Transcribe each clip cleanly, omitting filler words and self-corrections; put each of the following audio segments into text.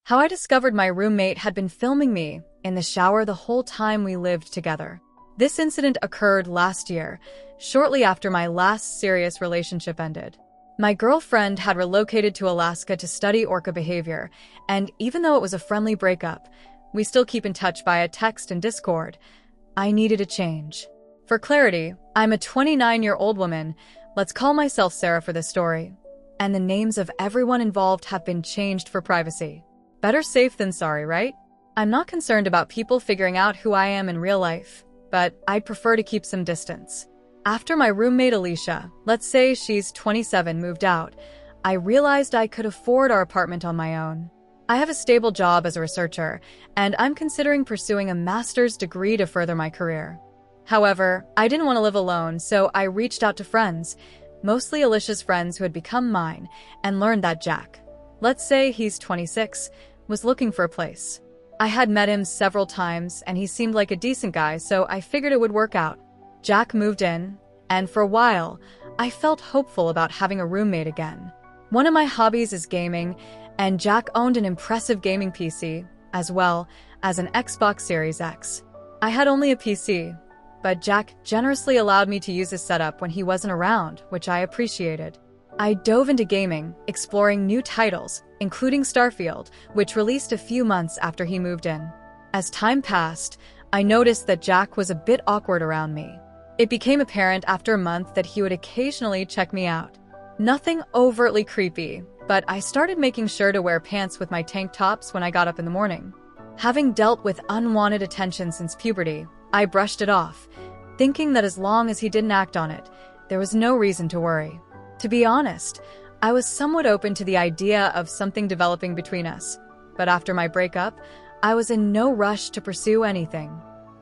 How I discovered my roommate had been filming me in the shower the whole time we lived together. This incident occurred last year, shortly after my last serious relationship ended. My girlfriend had relocated to Alaska to study orca behavior, and even though it was a friendly breakup, we still keep in touch via text and Discord. I needed a change. For clarity, I'm a 29-year-old woman. Let's call myself Sarah for this story. And the names of everyone involved have been changed for privacy. Better safe than sorry, right? I'm not concerned about people figuring out who I am in real life, but I'd prefer to keep some distance. After my roommate Alicia, let's say she's 27, moved out, I realized I could afford our apartment on my own. I have a stable job as a researcher, and I'm considering pursuing a master's degree to further my career. However, I didn't want to live alone, so I reached out to friends, mostly Alicia's friends who had become mine, and learned that Jack, let's say he's 26, was looking for a place. I had met him several times, and he seemed like a decent guy, so I figured it would work out. Jack moved in, and for a while, I felt hopeful about having a roommate again. One of my hobbies is gaming, and Jack owned an impressive gaming PC, as well as an Xbox Series X. I had only a PC, but Jack generously allowed me to use his setup when he wasn't around, which I appreciated. I dove into gaming, exploring new titles, including Starfield, which released a few months after he moved in. As time passed, I noticed that Jack was a bit awkward around me. It became apparent after a month that he would occasionally check me out. Nothing overtly creepy, but I started making sure to wear pants with my tank tops when I got up in the morning. Having dealt with unwanted attention since puberty, I brushed it off, thinking that as long as he didn't act on it, there was no reason to worry. To be honest, I was somewhat open to the idea of something developing between us, but after my breakup, I was in no rush to pursue anything.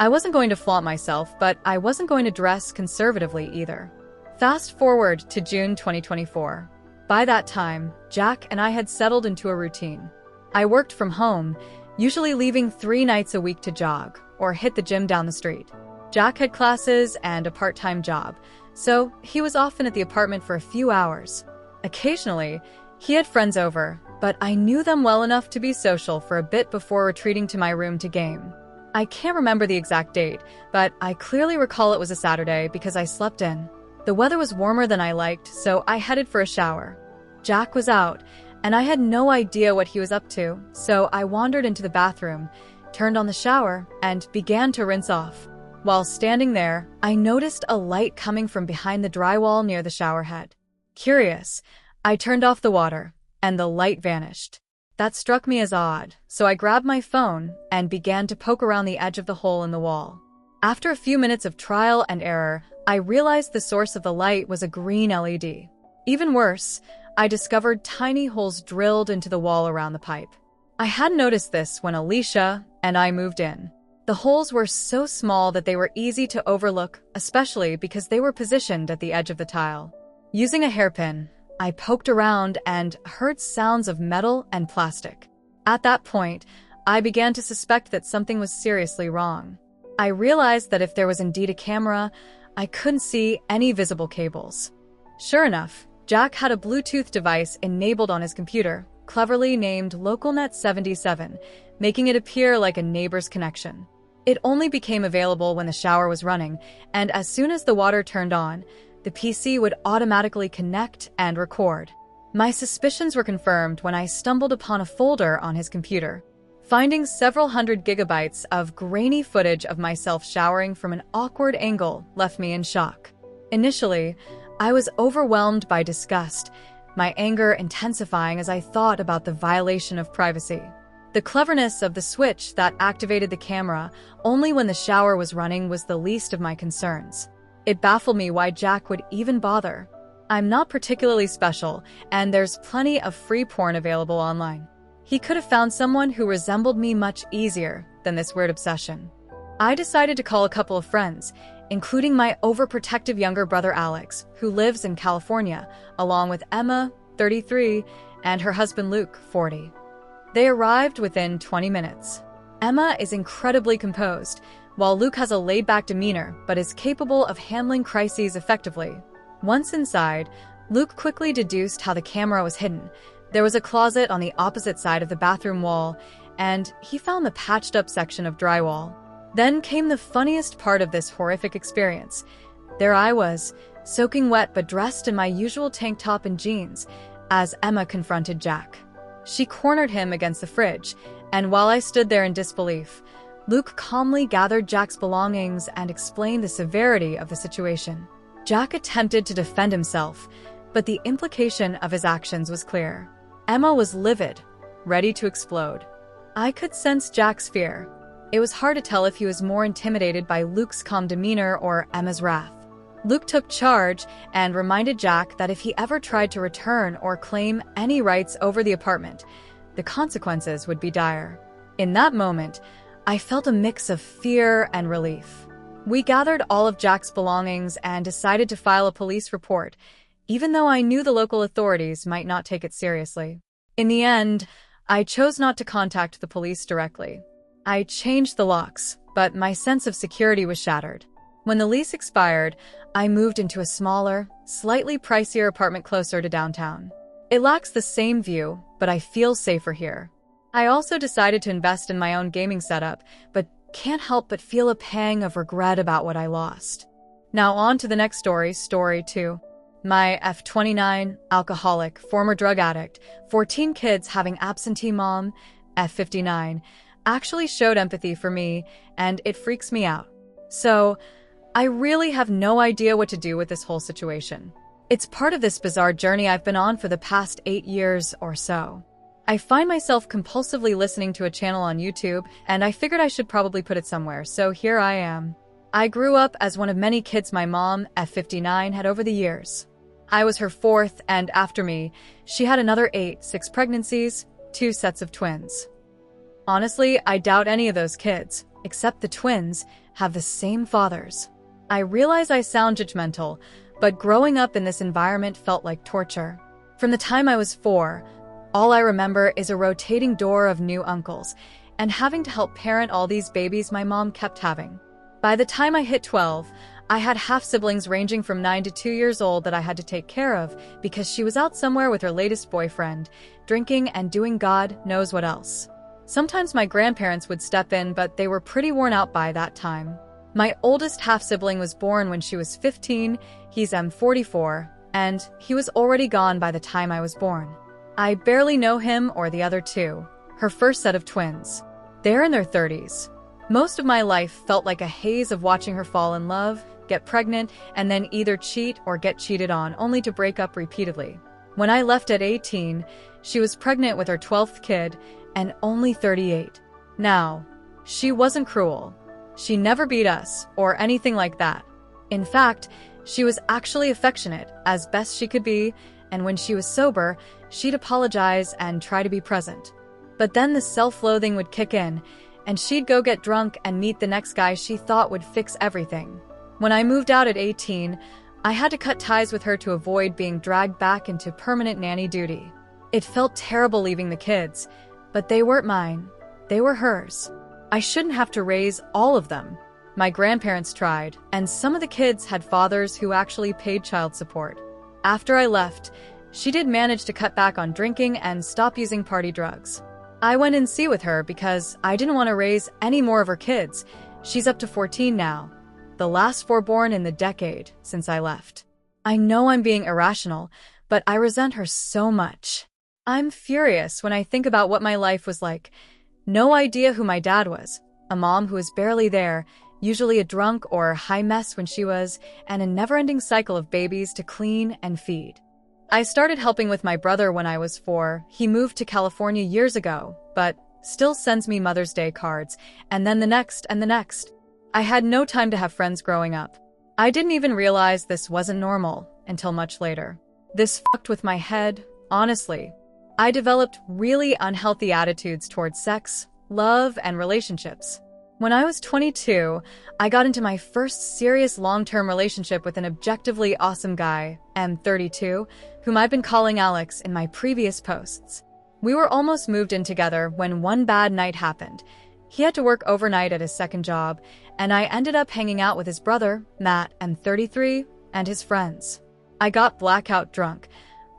I wasn't going to flaunt myself, but I wasn't going to dress conservatively either. Fast forward to June 2024. By that time, Jack and I had settled into a routine. I worked from home, usually leaving 3 nights a week to jog or hit the gym down the street. Jack had classes and a part-time job, so he was often at the apartment for a few hours. Occasionally, he had friends over, but I knew them well enough to be social for a bit before retreating to my room to game. I can't remember the exact date, but I clearly recall it was a Saturday because I slept in. The weather was warmer than I liked, so I headed for a shower. Jack was out, and I had no idea what he was up to, so I wandered into the bathroom, turned on the shower, and began to rinse off. While standing there, I noticed a light coming from behind the drywall near the shower head. Curious, I turned off the water, and the light vanished. That struck me as odd, so I grabbed my phone and began to poke around the edge of the hole in the wall. After a few minutes of trial and error, I realized the source of the light was a green LED. Even worse, I discovered tiny holes drilled into the wall around the pipe. I hadn't noticed this when Alicia and I moved in. The holes were so small that they were easy to overlook, especially because they were positioned at the edge of the tile. Using a hairpin, I poked around and heard sounds of metal and plastic. At that point, I began to suspect that something was seriously wrong. I realized that if there was indeed a camera, I couldn't see any visible cables. Sure enough, Jack had a Bluetooth device enabled on his computer, cleverly named LocalNet77, making it appear like a neighbor's connection. It only became available when the shower was running, and as soon as the water turned on, the PC would automatically connect and record. My suspicions were confirmed when I stumbled upon a folder on his computer. Finding several hundred gigabytes of grainy footage of myself showering from an awkward angle left me in shock. Initially, I was overwhelmed by disgust, my anger intensifying as I thought about the violation of privacy. The cleverness of the switch that activated the camera only when the shower was running was the least of my concerns. It baffled me why Jack would even bother. I'm not particularly special, and there's plenty of free porn available online. He could have found someone who resembled me much easier than this weird obsession. I decided to call a couple of friends, including my overprotective younger brother Alex, who lives in California, along with Emma, 33, and her husband Luke, 40. They arrived within 20 minutes. Emma is incredibly composed, while Luke has a laid-back demeanor but is capable of handling crises effectively. Once inside, Luke quickly deduced how the camera was hidden, There was a closet on the opposite side of the bathroom wall, and he found the patched-up section of drywall. Then came the funniest part of this horrific experience. There I was, soaking wet but dressed in my usual tank top and jeans, as Emma confronted Jack. She cornered him against the fridge, and while I stood there in disbelief, Luke calmly gathered Jack's belongings and explained the severity of the situation. Jack attempted to defend himself, but the implication of his actions was clear. Emma was livid, ready to explode. I could sense Jack's fear. It was hard to tell if he was more intimidated by Luke's calm demeanor or Emma's wrath. Luke took charge and reminded Jack that if he ever tried to return or claim any rights over the apartment, the consequences would be dire. In that moment, I felt a mix of fear and relief. We gathered all of Jack's belongings and decided to file a police report, even though I knew the local authorities might not take it seriously. In the end, I chose not to contact the police directly. I changed the locks, but my sense of security was shattered. When the lease expired, I moved into a smaller, slightly pricier apartment closer to downtown. It lacks the same view, but I feel safer here. I also decided to invest in my own gaming setup, but can't help but feel a pang of regret about what I lost. Now on to the next story, story 2. My F29, alcoholic, former drug addict, 14 kids having absentee mom, F59, actually showed empathy for me, and it freaks me out. So, I really have no idea what to do with this whole situation. It's part of this bizarre journey I've been on for the past 8 years or so. I find myself compulsively listening to a channel on YouTube, and I figured I should probably put it somewhere, so here I am. I grew up as one of many kids my mom, F59, had over the years. I was her fourth, and after me, she had another 6 pregnancies, 2 sets of twins. Honestly, I doubt any of those kids, except the twins, have the same fathers. I realize I sound judgmental, but growing up in this environment felt like torture. From the time I was 4, all I remember is a rotating door of new uncles, and having to help parent all these babies my mom kept having. By the time I hit 12, I had half-siblings ranging from 9 to 2 years old that I had to take care of because she was out somewhere with her latest boyfriend, drinking and doing God knows what else. Sometimes my grandparents would step in, but they were pretty worn out by that time. My oldest half-sibling was born when she was 15, he's M44, and he was already gone by the time I was born. I barely know him or the other 2, her first set of twins. They're in their 30s. Most of my life felt like a haze of watching her fall in love, get pregnant, and then either cheat or get cheated on, only to break up repeatedly. When I left at 18, she was pregnant with her 12th kid, and only 38. Now, she wasn't cruel. She never beat us, or anything like that. In fact, she was actually affectionate, as best she could be, and when she was sober, she'd apologize and try to be present. But then the self-loathing would kick in, and she'd go get drunk and meet the next guy she thought would fix everything. When I moved out at 18, I had to cut ties with her to avoid being dragged back into permanent nanny duty. It felt terrible leaving the kids, but they weren't mine. They were hers. I shouldn't have to raise all of them. My grandparents tried, and some of the kids had fathers who actually paid child support. After I left, she did manage to cut back on drinking and stop using party drugs. I went in see with her because I didn't want to raise any more of her kids. She's up to 14 now, the last 4 born in the decade since I left. I know I'm being irrational, but I resent her so much. I'm furious when I think about what my life was like. No idea who my dad was, a mom who was barely there, usually a drunk or high mess when she was, and a never-ending cycle of babies to clean and feed. I started helping with my brother when I was 4. He moved to California years ago, but still sends me Mother's Day cards, and then the next and the next. I had no time to have friends growing up. I didn't even realize this wasn't normal until much later. This fucked with my head, honestly. I developed really unhealthy attitudes towards sex, love, and relationships. When I was 22, I got into my first serious long-term relationship with an objectively awesome guy, M32, whom I've been calling Alex in my previous posts. We were almost moved in together when one bad night happened. He had to work overnight at his second job, and I ended up hanging out with his brother, Matt, M33, and his friends. I got blackout drunk,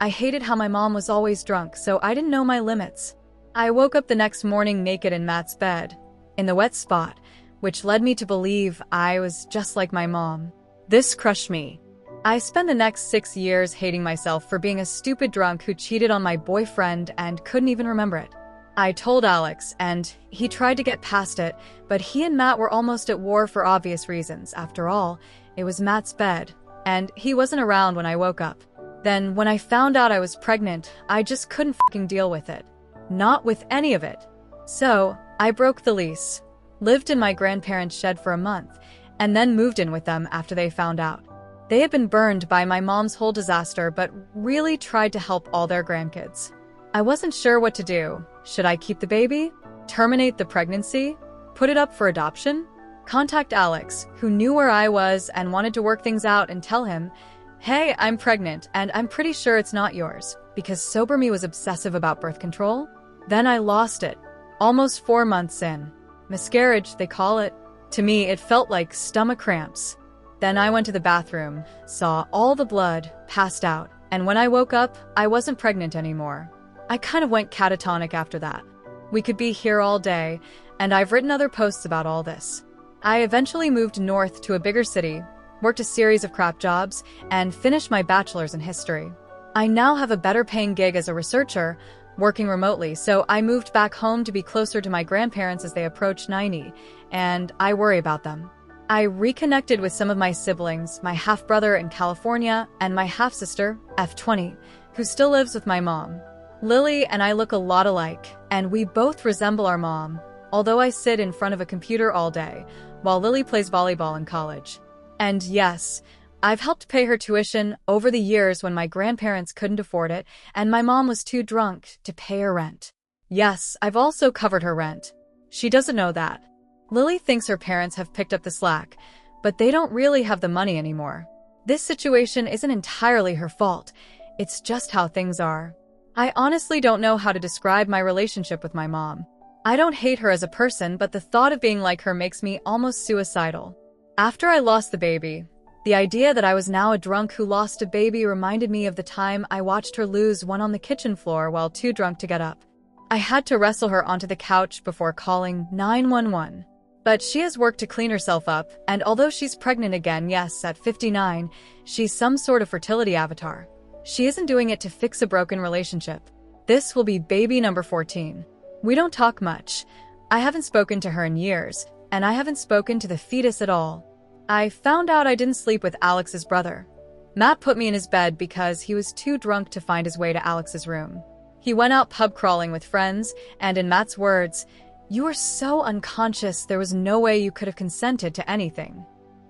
I hated how my mom was always drunk, so I didn't know my limits. I woke up the next morning naked in Matt's bed, in the wet spot, which led me to believe I was just like my mom. This crushed me. I spent the next 6 years hating myself for being a stupid drunk who cheated on my boyfriend and couldn't even remember it. I told Alex, and he tried to get past it, but he and Matt were almost at war for obvious reasons. After all, it was Matt's bed, and he wasn't around when I woke up. Then, when I found out I was pregnant, I just couldn't fucking deal with it. Not with any of it. So, I broke the lease, lived in my grandparents' shed for a month, and then moved in with them after they found out. They had been burned by my mom's whole disaster, but really tried to help all their grandkids. I wasn't sure what to do. Should I keep the baby? Terminate the pregnancy? Put it up for adoption? Contact Alex, who knew where I was and wanted to work things out, and tell him, hey, I'm pregnant and I'm pretty sure it's not yours, because sober me was obsessive about birth control? Then I lost it. Almost 4 months in. Miscarriage, they call it. To me, it felt like stomach cramps. Then I went to the bathroom, saw all the blood, passed out, and when I woke up, I wasn't pregnant anymore. I kind of went catatonic after that. We could be here all day, and I've written other posts about all this. I eventually moved north to a bigger city, worked a series of crap jobs, and finished my bachelor's in history. I now have a better paying gig as a researcher, working remotely, so I moved back home to be closer to my grandparents as they approach 90, and I worry about them. I reconnected with some of my siblings, my half-brother in California, and my half-sister, F20, who still lives with my mom. Lily and I look a lot alike, and we both resemble our mom, although I sit in front of a computer all day, while Lily plays volleyball in college. And yes, I've helped pay her tuition over the years when my grandparents couldn't afford it, and my mom was too drunk to pay her rent. Yes, I've also covered her rent. She doesn't know that. Lily thinks her parents have picked up the slack, but they don't really have the money anymore. This situation isn't entirely her fault. It's just how things are. I honestly don't know how to describe my relationship with my mom. I don't hate her as a person, but the thought of being like her makes me almost suicidal. After I lost the baby, the idea that I was now a drunk who lost a baby reminded me of the time I watched her lose one on the kitchen floor while too drunk to get up. I had to wrestle her onto the couch before calling 911. But she has worked to clean herself up, and although she's pregnant again, yes, at 59, she's some sort of fertility avatar. She isn't doing it to fix a broken relationship. This will be baby number 14. We don't talk much. I haven't spoken to her in years, and I haven't spoken to the fetus at all. I found out I didn't sleep with Alex's brother. Matt put me in his bed because he was too drunk to find his way to Alex's room. He went out pub crawling with friends, and in Matt's words, "You were so unconscious there was no way you could have consented to anything."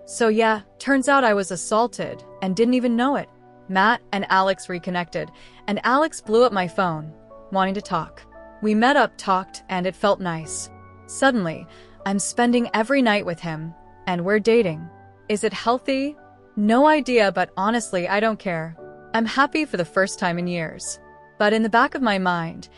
So yeah, turns out I was assaulted and didn't even know it. Matt and Alex reconnected, and Alex blew up my phone, wanting to talk. We met up, talked, and it felt nice. Suddenly, I'm spending every night with him, and we're dating. Is it healthy? No idea, but honestly, I don't care. I'm happy for the first time in years. But in the back of my mind,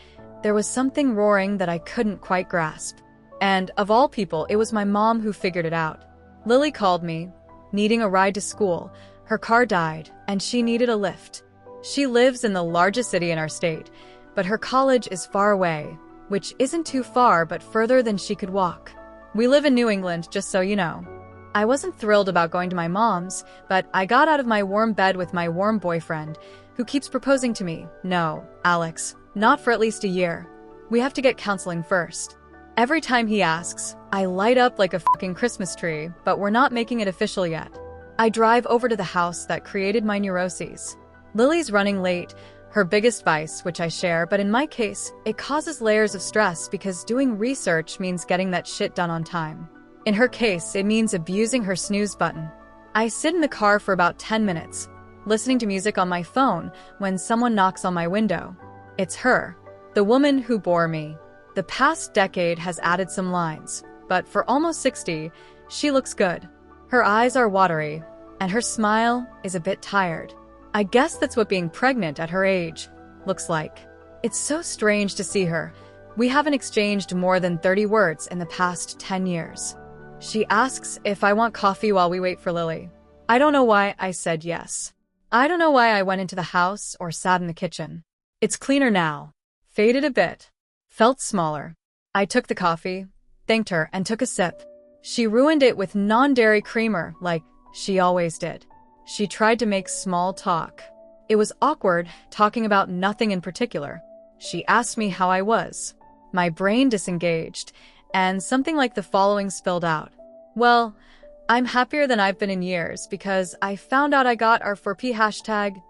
there was something roaring that I couldn't quite grasp. And of all people, it was my mom who figured it out. Lily called me, needing a ride to school. Her car died, and she needed a lift. She lives in the largest city in our state, but her college is far away, which isn't too far but further than she could walk. We live in New England, just so you know. I wasn't thrilled about going to my mom's, but I got out of my warm bed with my warm boyfriend, who keeps proposing to me. No, Alex, not for at least a year. We have to get counseling first. Every time he asks, I light up like a fucking Christmas tree, but we're not making it official yet. I drive over to the house that created my neuroses. Lily's running late, her biggest vice, which I share, but in my case, it causes layers of stress because doing research means getting that shit done on time. In her case, it means abusing her snooze button. I sit in the car for about 10 minutes, listening to music on my phone when someone knocks on my window. It's her, the woman who bore me. The past decade has added some lines, but for almost 60, she looks good. Her eyes are watery, and her smile is a bit tired. I guess that's what being pregnant at her age looks like. It's so strange to see her. We haven't exchanged more than 30 words in the past 10 years. She asks if I want coffee while we wait for Lily. I don't know why I said yes. I don't know why I went into the house or sat in the kitchen. It's cleaner now. Faded a bit. Felt smaller. I took the coffee, thanked her, and took a sip. She ruined it with non-dairy creamer, like she always did. She tried to make small talk. It was awkward, talking about nothing in particular. She asked me how I was. My brain disengaged, and something like the following spilled out. Well, I'm happier than I've been in years because I found out I got our 4P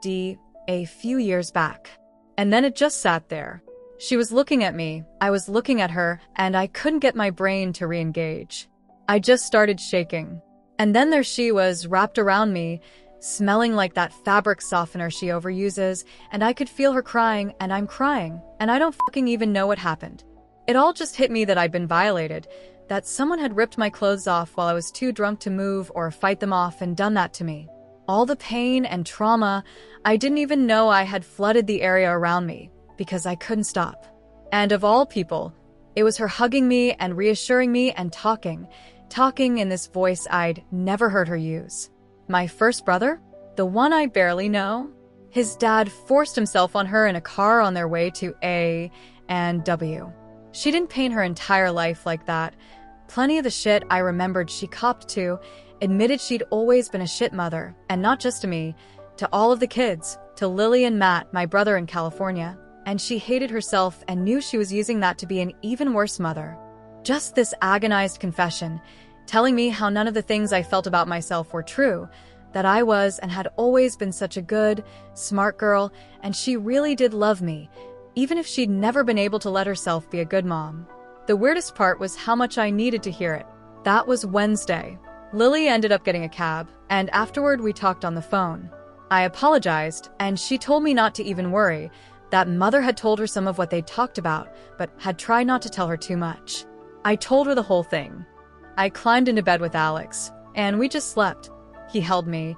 #D a few years back. And then it just sat there. She was looking at me, I was looking at her, and I couldn't get my brain to re-engage. I just started shaking. And then there she was, wrapped around me, smelling like that fabric softener she overuses, and I could feel her crying, and I'm crying, and I don't fucking even know what happened. It all just hit me that I'd been violated, that someone had ripped my clothes off while I was too drunk to move or fight them off and done that to me. All the pain and trauma, I didn't even know I had flooded the area around me, because I couldn't stop. And of all people, it was her hugging me and reassuring me and talking in this voice I'd never heard her use. My first brother? The one I barely know? His dad forced himself on her in a car on their way to A and W. She didn't paint her entire life like that. Plenty of the shit I remembered she copped to, admitted she'd always been a shit mother, and not just to me, to all of the kids, to Lily and Matt, my brother in California, and she hated herself and knew she was using that to be an even worse mother. Just this agonized confession, telling me how none of the things I felt about myself were true, that I was and had always been such a good, smart girl, and she really did love me, even if she'd never been able to let herself be a good mom. The weirdest part was how much I needed to hear it. That was Wednesday. Lily ended up getting a cab, and afterward we talked on the phone. I apologized, and she told me not to even worry, that Mother had told her some of what they'd talked about, but had tried not to tell her too much. I told her the whole thing. I climbed into bed with Alex, and we just slept. He held me,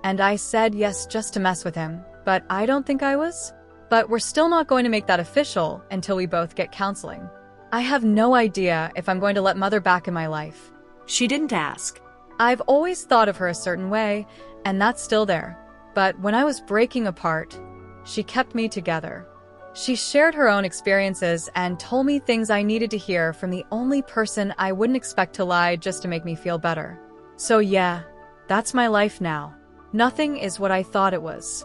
and I said yes just to mess with him, but I don't think I was. But we're still not going to make that official until we both get counseling. I have no idea if I'm going to let Mother back in my life. She didn't ask. I've always thought of her a certain way, and that's still there. But when I was breaking apart, she kept me together. She shared her own experiences and told me things I needed to hear from the only person I wouldn't expect to lie just to make me feel better. So yeah, that's my life now. Nothing is what I thought it was.